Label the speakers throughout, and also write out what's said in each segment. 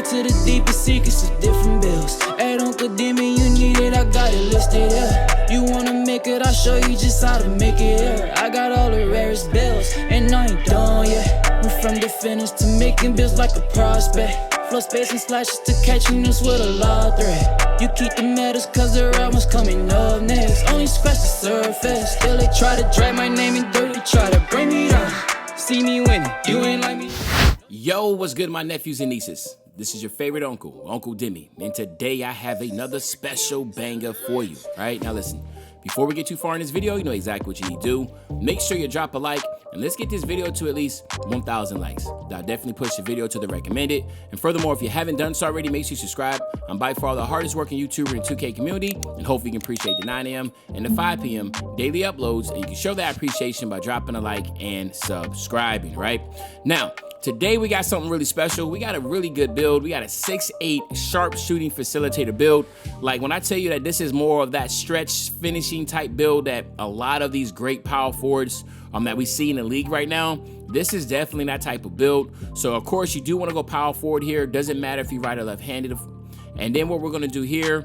Speaker 1: to the deepest secrets of different bills. Hey, don't condemn me, you need it, I got it listed here. You wanna make it, I'll show you just how to make it here. I got all the rarest bills, and I ain't done yet. Went from the finish to making bills like a prospect. Flow space and slashes to catching us with a law threat. You keep the medals cause the right one's coming up next. Only scratch the surface, still they try to drag my name in dirt. They try to bring me down, see me winning, you ain't like me.
Speaker 2: Yo, what's good, my nephews and nieces? This is your favorite uncle, Uncle Demi, and today I have another special banger for you. All right, now listen, before we get too far in this video, you know exactly what you need to do. Make sure you drop a like, and let's get this video to at least 1,000 likes. That'll definitely push the video to the recommended. And furthermore, if you haven't done so already, make sure you subscribe. I'm by far the hardest working YouTuber in 2K community, and hopefully you can appreciate the 9 a.m. and the 5 p.m. daily uploads, and you can show that appreciation by dropping a like and subscribing, right? Now, today we got something really special. We got a really good build. We got a 6'8" sharpshooting facilitator build. Like when I tell you that this is more of that stretch finishing type build that a lot of these great power forwards that we see in the league right now, this is definitely that type of build. So of course you do want to go power forward here. Doesn't matter if you right or left-handed. And then what we're going to do here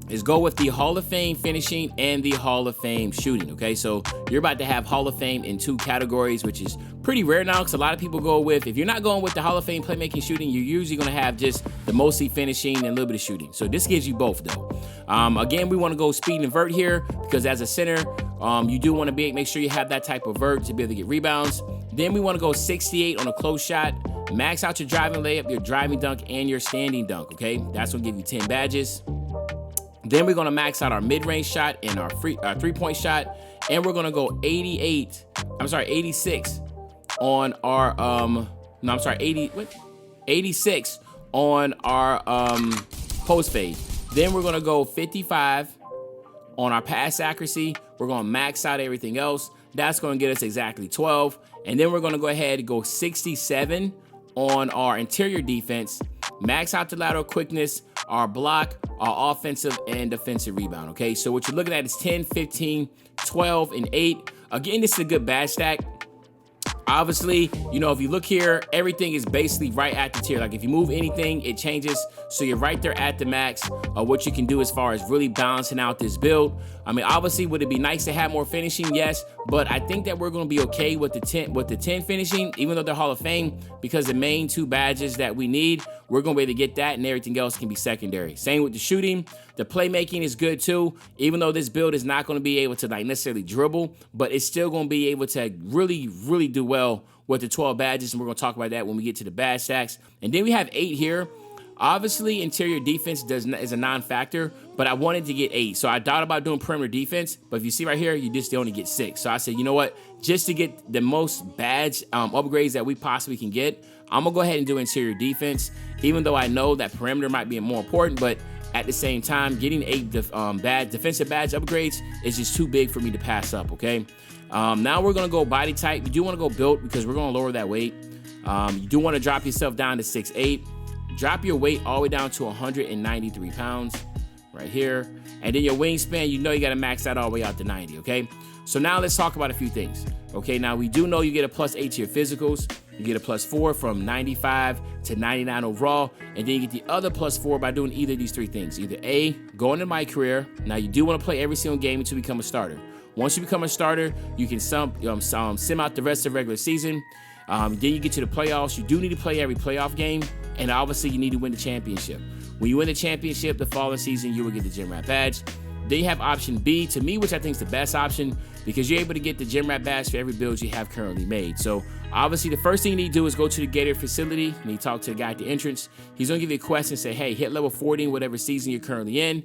Speaker 2: is go with the Hall of Fame finishing and the Hall of Fame shooting, okay? So you're about to have Hall of Fame in 2 categories, which is pretty rare now because a lot of people go with, if you're not going with the Hall of Fame playmaking shooting, you're usually gonna have just the mostly finishing and a little bit of shooting. So this gives you both though. Again, we wanna go speed and vert here because as a center, you do wanna make sure you have that type of vert to be able to get rebounds. Then we wanna go 68 on a close shot, max out your driving layup, your driving dunk, and your standing dunk, okay? That's gonna give you 10 badges. Then we're gonna max out our mid-range shot and our three-point shot, and we're gonna go 86 on our 86 on our post fade. Then we're gonna go 55 on our pass accuracy. We're gonna max out everything else. That's gonna get us exactly 12. And then we're gonna go ahead and go 67 on our interior defense, max out the lateral quickness, our block, our offensive and defensive rebound, okay? So what you're looking at is 10, 15, 12, and 8. Again, this is a good badge stack. Obviously, you know, if you look here, everything is basically right at the tier. Like if you move anything, it changes. So you're right there at the max of what you can do as far as really balancing out this build. I mean, obviously, would it be nice to have more finishing? Yes, but I think that we're going to be okay with the 10 finishing, even though they're Hall of Fame, because the main 2 badges that we need, we're going to be able to get that, and everything else can be secondary. Same with the shooting. The playmaking is good too, even though this build is not going to be able to like necessarily dribble, but it's still going to be able to really, really do well with the 12 badges, and we're going to talk about that when we get to the badge stacks. And then we have 8 here. Obviously, interior defense is a non-factor, but I wanted to get 8. So I thought about doing perimeter defense, but if you see right here, you just only get 6. So I said, you know what? Just to get the most badge upgrades that we possibly can get, I'm going to go ahead and do interior defense, even though I know that perimeter might be more important, but at the same time, getting 8 defensive badge upgrades is just too big for me to pass up, okay? Now we're going to go body type. You do want to go built because we're going to lower that weight. You do want to drop yourself down to 6'8". Drop your weight all the way down to 193 pounds right here. And then your wingspan, you know you got to max that all the way out to 90, okay? So now let's talk about a few things. Okay, now we do know you get a +8 to your physicals. You get a +4 from 95 to 99 overall. And then you get the other +4 by doing either of these 3 things. Either A, going to my career. Now you do want to play every single game until you become a starter. Once you become a starter, you can sim out the rest of the regular season. Then you get to the playoffs. You do need to play every playoff game. And obviously, you need to win the championship. When you win the championship the following season, you will get the Gym Rat badge. Then you have option B, to me, which I think is the best option, because you're able to get the Gym Rat badge for every build you have currently made. So obviously, the first thing you need to do is go to the Gator facility, and you talk to the guy at the entrance. He's going to give you a quest and say, hey, hit level 40 in whatever season you're currently in.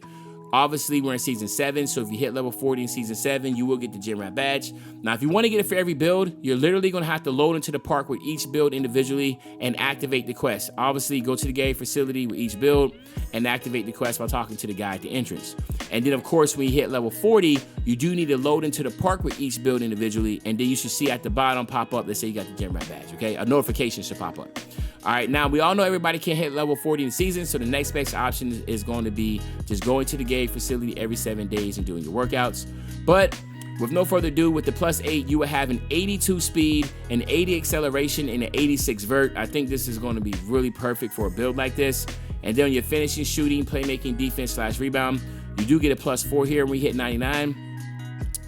Speaker 2: Obviously, we're in season 7, so if you hit level 40 in season 7, you will get the Gym Rat badge. Now, if you want to get it for every build, you're literally going to have to load into the park with each build individually and activate the quest. Obviously, go to the Gator facility with each build and activate the quest by talking to the guy at the entrance. And then, of course, when you hit level 40, you do need to load into the park with each build individually, and then you should see at the bottom pop up that say you got the Gym Rat badge, okay? A notification should pop up. All right, now we all know everybody can't hit level 40 in the season, so the next best option is going to be just going to the Gator facility every 7 days and doing your workouts. But with no further ado, with the +8, you will have an 82 speed, an 80 acceleration, and an 86 vert. I think this is going to be really perfect for a build like this. And then on your finishing, shooting, playmaking, defense / rebound, you do get a +4 here when we hit 99.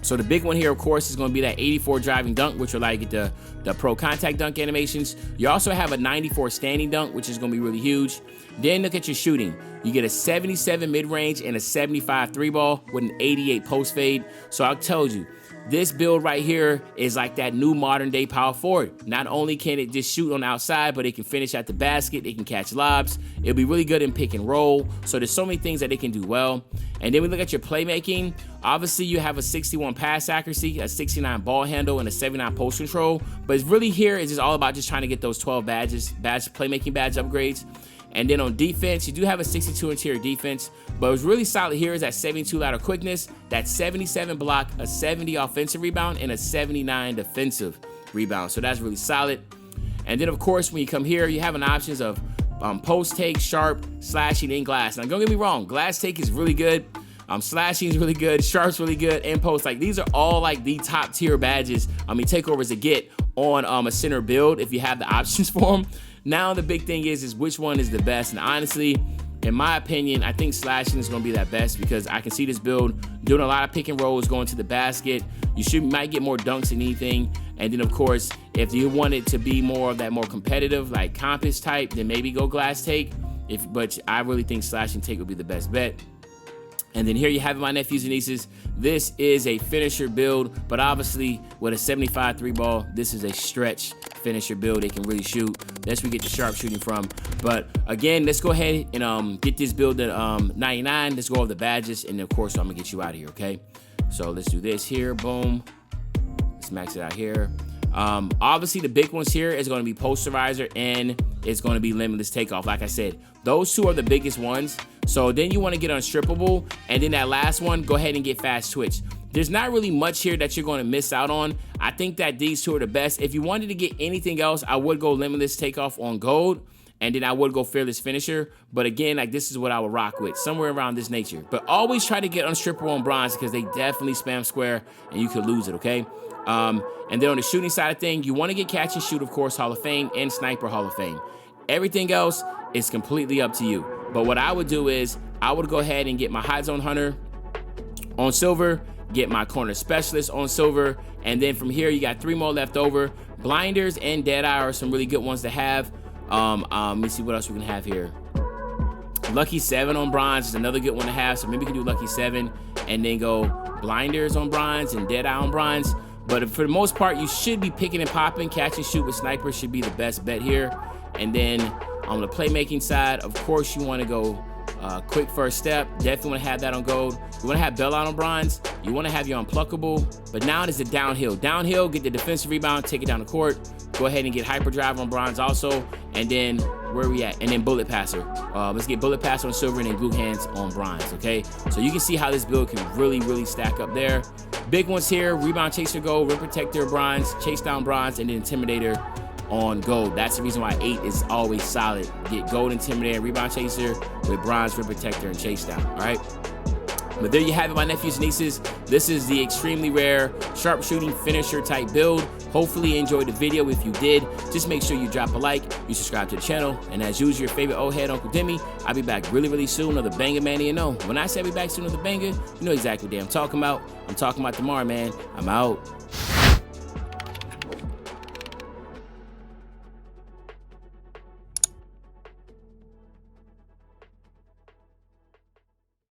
Speaker 2: So the big one here, of course, is going to be that 84 driving dunk, which will allow you to get the pro contact dunk animations. You also have a 94 standing dunk, which is going to be really huge. Then look at your shooting. You get a 77 mid-range and a 75 3-ball with an 88 post fade. So I told you, this build right here is like that new modern day power forward. Not only can it just shoot on the outside, but it can finish at the basket, it can catch lobs. It'll be really good in pick and roll. So there's so many things that it can do well. And then we look at your playmaking. Obviously you have a 61 pass accuracy, a 69 ball handle, and a 79 post control. But it's really here, it's just all about just trying to get those 12 playmaking badge upgrades. And then on defense, you do have a 62 interior defense, but what's really solid here is that 72 lateral quickness, that 77 block, a 70 offensive rebound, and a 79 defensive rebound. So that's really solid. And then of course, when you come here, you have an options of post take, sharp, slashing, and glass. Now don't get me wrong, glass take is really good. Slashing is really good, sharp's really good, and post. Like these are all like the top tier badges, takeovers to get on a center build if you have the options for them. Now the big thing is which one is the best, and honestly, in my opinion, I think slashing is going to be that best because I can see this build doing a lot of pick and rolls, going to the basket. You might get more dunks than anything, and then of course, if you want it to be more of that more competitive, like compass type, then maybe go glass take. But I really think slashing take would be the best bet. And then here you have it, my nephews and nieces. This is a finisher build, but obviously with a 75 3-ball, this is a stretch finisher build. It can really shoot. That's where we get the sharpshooting from. But again, let's go ahead and get this build at 99. Let's go over the badges, and of course, I'm gonna get you out of here, okay? So let's do this here, boom. Let's max it out here. Obviously, the big ones here is going to be posterizer and it's going to be limitless takeoff. Like I said, those two are the biggest ones. So then you want to get unstrippable, and then that last one, go ahead and get fast twitch. There's not really much here that you're going to miss out on. I think that these two are the best. If you wanted to get anything else, I would go limitless takeoff on gold, and then I would go fearless finisher. But again, like this is what I would rock with, somewhere around this nature. But always try to get unstrippable on bronze because they definitely spam square and you could lose it, okay? And then on the shooting side of things, you want to get catch and shoot, of course, Hall of Fame, and sniper Hall of Fame. Everything else is completely up to you. But what I would do is I would go ahead and get my hot zone hunter on silver, get my corner specialist on silver, and then from here you got 3 more left over. Blinders and Deadeye are some really good ones to have. Let me see what else we can have here. Lucky 7 on bronze is another good one to have, so maybe we can do Lucky 7 and then go Blinders on bronze and Deadeye on bronze. But for the most part, you should be picking and popping. Catch and shoot with sniper should be the best bet here. And then on the playmaking side, of course, you want to go quick first step. Definitely want to have that on gold. You want to have bailout on bronze. You want to have your unpluckable. But now it is the downhill. Downhill, get the defensive rebound, take it down the court. Go ahead and get hyperdrive on bronze also. And then where are we at? And then bullet passer. Let's get bullet passer on silver and then glue hands on bronze, okay? So you can see how this build can really, really stack up there. Big ones here, rebound chaser gold, rim protector bronze, chase down bronze, and then intimidator on gold. That's the reason why 8 is always solid. Get gold intimidator, rebound chaser with bronze, rim protector, and chase down, all right? But there you have it, my nephews and nieces. This is the extremely rare sharpshooting finisher type build. Hopefully you enjoyed the video. If you did, just make sure you drop a like, you subscribe to the channel, and as usual, your favorite old head, Uncle Demi. I'll be back really, really soon. Another banger, man. You know, when I say I'll be back soon, another banger, you know exactly what I'm talking about. I'm talking about tomorrow, man. I'm out.